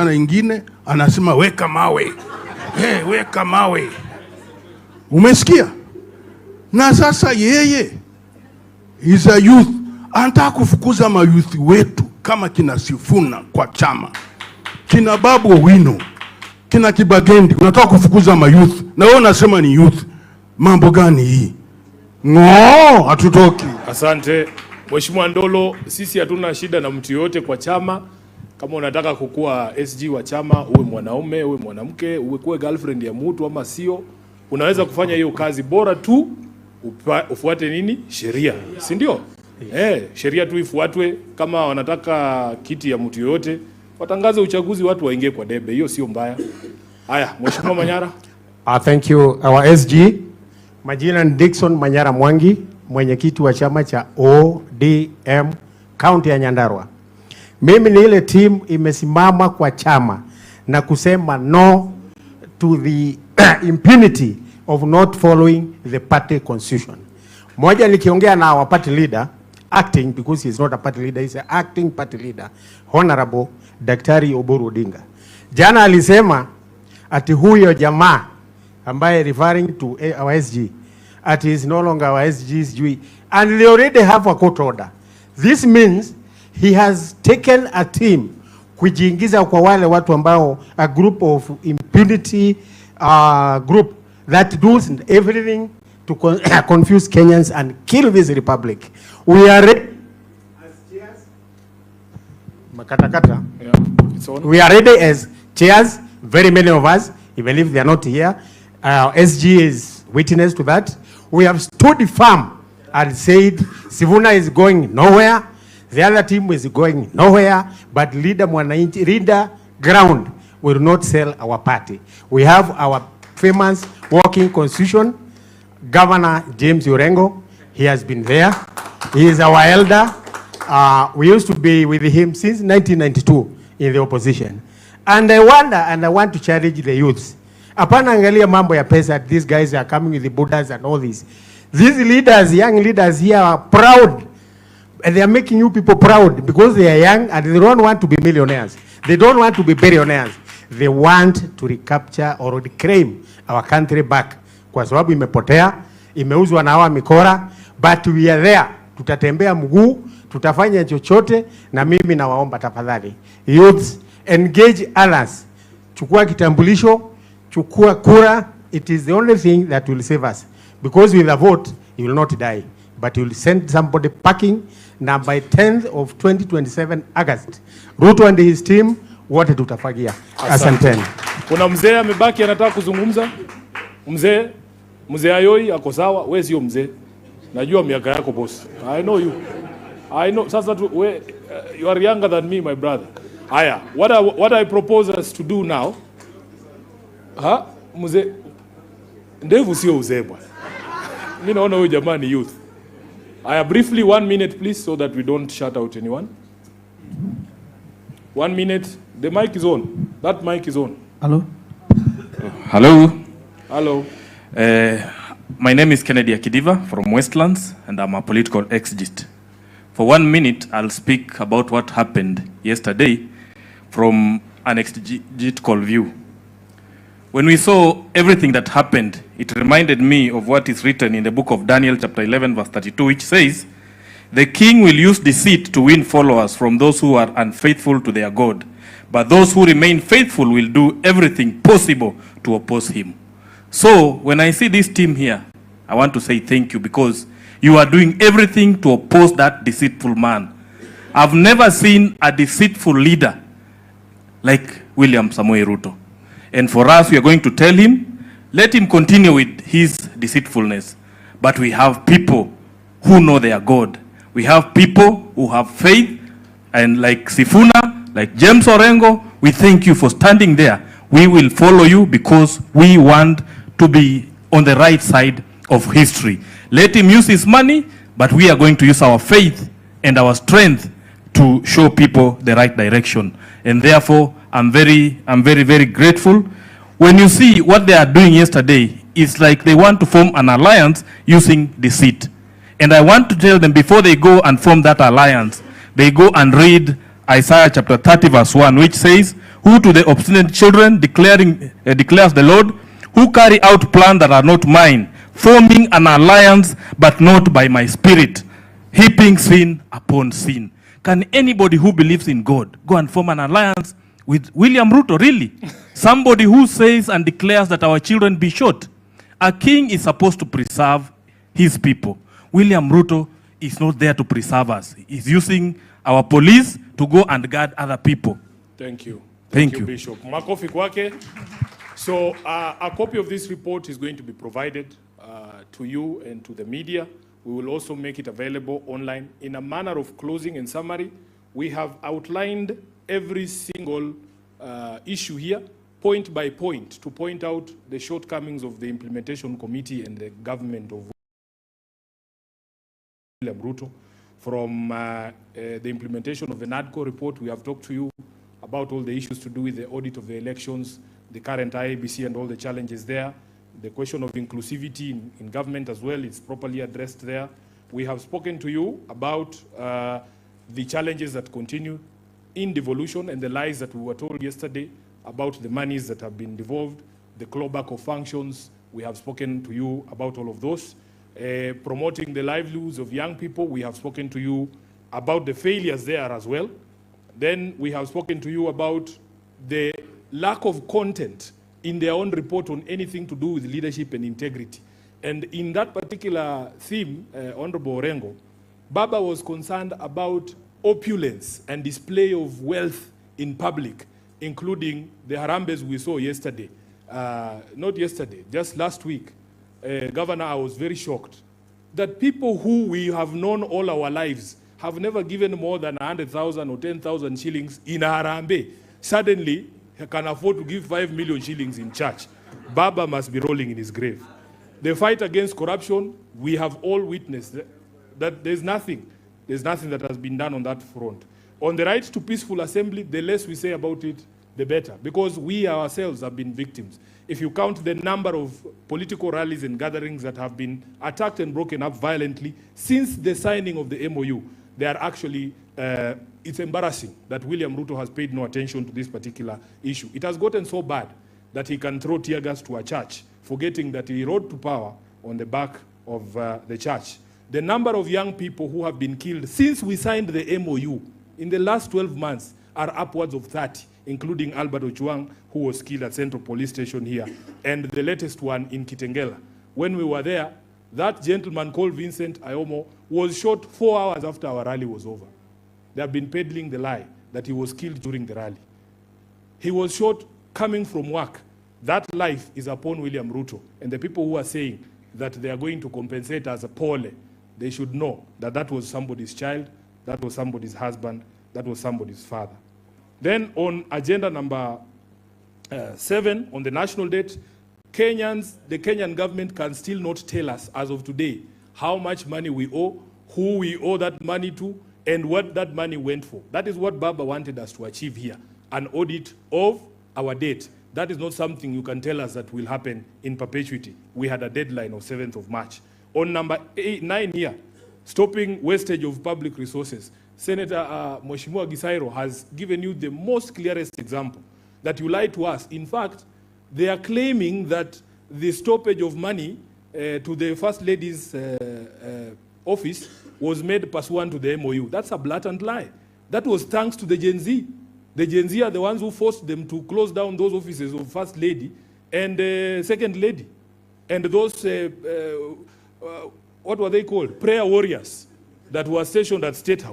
na ingine anasema weka mawe. Weka mawe. Umesikia? Na sasa yeye is a youth. Anataka kufukuza mayouth wetu kama kina Sifuna kwa chama. Kina Babu Owino, kina Kibagendi, unataka kufukuza mayouth. Na wewe unasema ni youth. Mambo gani hii? Hatutoki. Asante. Mheshimiwa Ndolo, sisi hatuna shida na mtu yote kwa chama. Kama unataka kukua SG wa chama, uwe mwanaume, uwe mwanamke, uwe kuwe girlfriend ya mtu ama sio, unaweza kufanya hiyo kazi, bora tu ufuate nini? Sheria. Si ndio? Sheria tu ifuatwe. Kama wanataka kiti ya mtu yote, watangaze uchaguzi, watu waingie kwa debe. Hiyo sio mbaya. Haya, Mheshimiwa Manyara. Thank you. Our SG, majina ni Dickson Manyara Mwangi, mwenyekiti wa chama cha ODM County ya Nyandarua. Mimi ni ile team imesimama kwa chama na kusema no to the impunity of not following the party constitution. Moja nikiongea na our party leader, acting, because he is not a party leader, he is an acting party leader, Honorable Daktari Oburu Odinga. Jana alisema ati huyo jamaa ambaye referring to our SG, ati is no longer our SG, and they already have a court order. This means he has taken a team kujiingiza kwa wale watu ambao a group of impunity group that does everything to confuse Kenyans and kill this republic. We are ready as chairs. Makatakata. Yeah, it's on. We are ready as chairs, very many of us, even if they are not here. SG is witness to that. We have stood firm and said Sifuna is going nowhere. The other team is going nowhere, but leader ground will not sell our party. We have our famous working constitution, Governor James Orengo. He has been there. He is our elder. We used to be with him since 1992 in the opposition. And I wonder, and I want to challenge the youths. Apana angalia mambo ya pesa, these guys are coming with the Buddhas and all this. These leaders, young leaders here are proud. And they are making you people proud because they are young and they don't want to be millionaires. They don't want to be billionaires. They want to recapture or reclaim our country back. Kwa sababu imepotea, imeuzwa na hawa mikora, but we are there. Tutatembea mguu, tutafanya chochote, na mimi nawaomba tafadhali. Youths, engage others. Chukua kitambulisho, chukua kura. It is the only thing that will save us. Because with a vote, you will not die. But you will send somebody packing. Now by 10th of 2027 August, Ruto and his team, wote tutafagia. Asanteni. Kuna mzee amebaki anataka kuzungumza? Mzee Ayoi ako sawa, wewe sio mzee. Najua miaka yako boss. I know you. I know. Sasa you are younger than me, my brother. Haya, what I propose us to do now. Mzee ndevu sio uzee bwana. Mimi naona huyu jamaa ni youth. Briefly, 1 minute, please, so that we don't shut out anyone. 1 minute. The mic is on. That mic is on. Hello. Hello. Hello. My name is Kennedy Akidiva from Westlands, and I'm a political exegete. For 1 minute, I'll speak about what happened yesterday from an exegetical view. When we saw everything that happened, it reminded me of what is written in the book of Daniel chapter 11 verse 32, which says, "The king will use deceit to win followers from those who are unfaithful to their God, but those who remain faithful will do everything possible to oppose him." So when I see this team here, I want to say thank you, because you are doing everything to oppose that deceitful man. I've never seen a deceitful leader like William Samoei Ruto. And for us, we are going to tell him, let him continue with his deceitfulness. But we have people who know their God. We have people who have faith, and like Sifuna, like James Orengo, we thank you for standing there. We will follow you because we want to be on the right side of history. Let him use his money, but we are going to use our faith and our strength to show people the right direction. And therefore, I'm very, very grateful. When you see what they are doing yesterday, it's like they want to form an alliance using deceit. And I want to tell them, before they go and form that alliance, they go and read Isaiah chapter 30 verse 1, which says, who to the obstinate children declares the Lord, who carry out plans that are not mine, forming an alliance but not by my spirit, heaping sin upon sin. Can anybody who believes in God go and form an alliance with William Ruto, really? Somebody who says and declares that our children be shot. A king is supposed to preserve his people. William Ruto is not there to preserve us. He's using our police to go and guard other people. Thank you. Thank you, Bishop. Makofi kwake. So a copy of this report is going to be provided to you and to the media. We will also make it available online. In a manner of closing and summary, we have outlined every single issue here, point by point, to point out the shortcomings of the implementation committee and the government of William Ruto. From the implementation of the NADCO report, we have talked to you about all the issues to do with the audit of the elections, the current IEBC and all the challenges there. The question of inclusivity in government as well is properly addressed there. We have spoken to you about the challenges that continue in devolution and the lies that we were told yesterday about the monies that have been devolved, the clawback of functions. We have spoken to you about all of those. Promoting the livelihoods of young people, we have spoken to you about the failures there as well. Then we have spoken to you about the lack of content in their own report on anything to do with leadership and integrity. And in that particular theme, Honorable Orengo, Baba was concerned about opulence and display of wealth in public, including the harambes we saw yesterday. Not yesterday, just last week. Governor, I was very shocked that people who we have known all our lives have never given more than 100,000 or 10,000 shillings in a harambe. Suddenly, he can afford to give 5 million shillings in church. Baba must be rolling in his grave. The fight against corruption, we have all witnessed that there's nothing that has been done on that front. On the right to peaceful assembly, the less we say about it, the better, because we ourselves have been victims. If you count the number of political rallies and gatherings that have been attacked and broken up violently since the signing of the MOU, they are actually, it's embarrassing that William Ruto has paid no attention to this particular issue. It has gotten so bad that he can throw tear gas to a church, forgetting that he rode to power on the back of the church. The number of young people who have been killed since we signed the MOU in the last 12 months are upwards of 30, including Albert Ochuang, who was killed at Central Police Station here, and the latest one in Kitengela. When we were there, that gentleman called Vincent Ayomo was shot 4 hours after our rally was over. They have been peddling the lie that he was killed during the rally. He was shot coming from work. That life is upon William Ruto. And the people who are saying that they are going to compensate as a pole, they should know that that was somebody's child, that was somebody's husband, that was somebody's father. Then on agenda number 7, on the national debt, the Kenyan government can still not tell us as of today how much money we owe, who we owe that money to, and what that money went for. That is what Baba wanted us to achieve here, an audit of our debt. That is not something you can tell us that will happen in perpetuity. We had a deadline of 7th of March. On number 9 here, stopping wastage of public resources, Senator Mheshimiwa Gisairo has given you the most clearest example that you lied to us. In fact, they are claiming that the stoppage of money to the First Lady's office was made pursuant to the MOU. That's a blatant lie. That was thanks to the Gen Z. The Gen Z are the ones who forced them to close down those offices of First Lady and Second Lady. And those, what were they called? Prayer warriors that were stationed at State House.